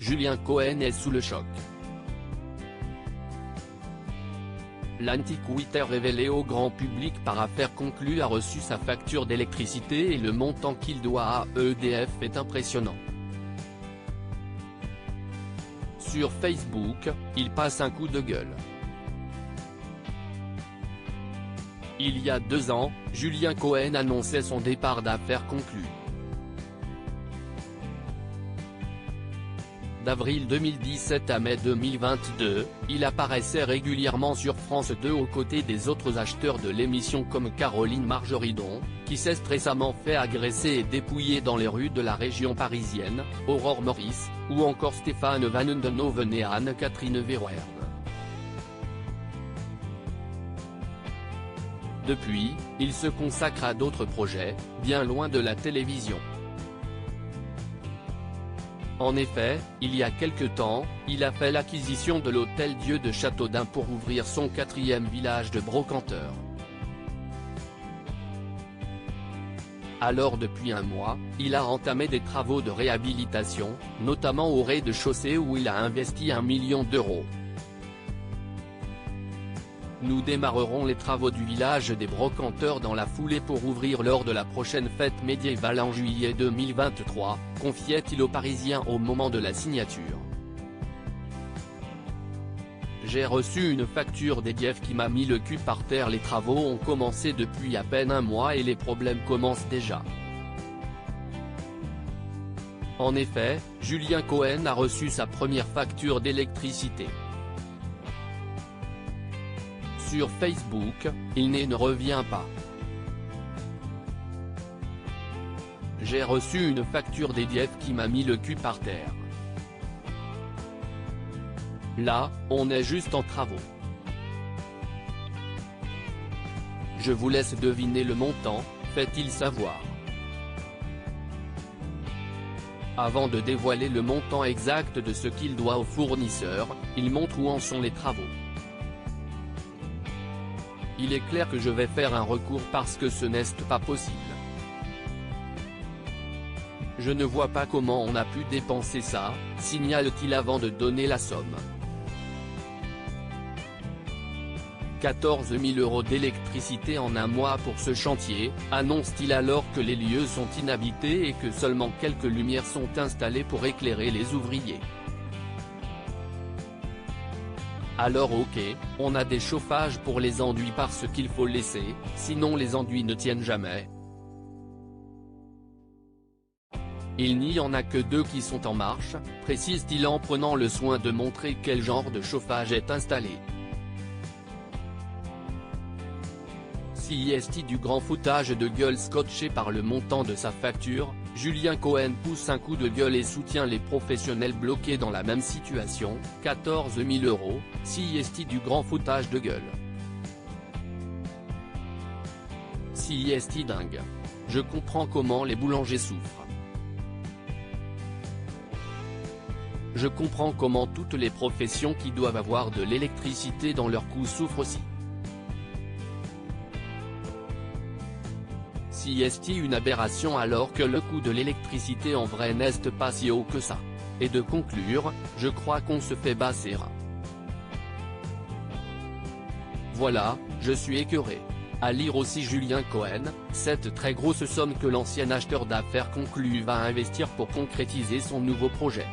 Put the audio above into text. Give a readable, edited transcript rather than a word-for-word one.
Julien Cohen est sous le choc. L'antiquitaire révélé au grand public par Affaires conclues a reçu sa facture d'électricité et le montant qu'il doit à EDF est impressionnant. Sur Facebook, il passe un coup de gueule. Il y a 2 ans, Julien Cohen annonçait son départ d'Affaires conclues. D'avril 2017 à mai 2022, il apparaissait régulièrement sur France 2 aux côtés des autres acheteurs de l'émission comme Caroline Margeridon, qui s'est récemment fait agresser et dépouiller dans les rues de la région parisienne, Aurore Maurice, ou encore Stéphane Van Hundenhoven et Anne-Catherine Verweerd. Depuis, il se consacre à d'autres projets, bien loin de la télévision. En effet, il y a quelque temps, il a fait l'acquisition de l'Hôtel-Dieu de Châteaudun pour ouvrir son 4e village de brocanteurs. Alors depuis un mois, il a entamé des travaux de réhabilitation, notamment au rez-de-chaussée où il a investi 1 million d'euros. Nous démarrerons les travaux du village des brocanteurs dans la foulée pour ouvrir lors de la prochaine fête médiévale en juillet 2023, confiait-il aux Parisiens au moment de la signature. J'ai reçu une facture d'EDF qui m'a mis le cul par terre. Les travaux ont commencé depuis à peine un mois et les problèmes commencent déjà. En effet, Julien Cohen a reçu sa première facture d'électricité. Sur Facebook, il ne revient pas. J'ai reçu une facture d'EDF qui m'a mis le cul par terre. Là, on est juste en travaux. Je vous laisse deviner le montant, fait-il savoir. Avant de dévoiler le montant exact de ce qu'il doit aux fournisseurs, il montre où en sont les travaux. Il est clair que je vais faire un recours parce que ce n'est pas possible. Je ne vois pas comment on a pu dépenser ça, signale-t-il avant de donner la somme. 14 000 € d'électricité en un mois pour ce chantier, annonce-t-il alors que les lieux sont inhabités et que seulement quelques lumières sont installées pour éclairer les ouvriers. Alors ok, on a des chauffages pour les enduits parce qu'il faut laisser, sinon les enduits ne tiennent jamais. Il n'y en a que 2 qui sont en marche, précise-t-il en prenant le soin de montrer quel genre de chauffage est installé. CIST du grand foutage de gueule. Scotché par le montant de sa facture, Julien Cohen pousse un coup de gueule et soutient les professionnels bloqués dans la même situation, 14 000 €, CIST du grand foutage de gueule. CIST dingue. Je comprends comment les boulangers souffrent. Je comprends comment toutes les professions qui doivent avoir de l'électricité dans leurs coûts souffrent aussi. CIST une aberration alors que le coût de l'électricité en vrai n'est pas si haut que ça. Et de conclure, je crois qu'on se fait basser. Voilà, je suis écœuré. À lire aussi Julien Cohen, cette très grosse somme que l'ancien acheteur d'affaires conclu va investir pour concrétiser son nouveau projet.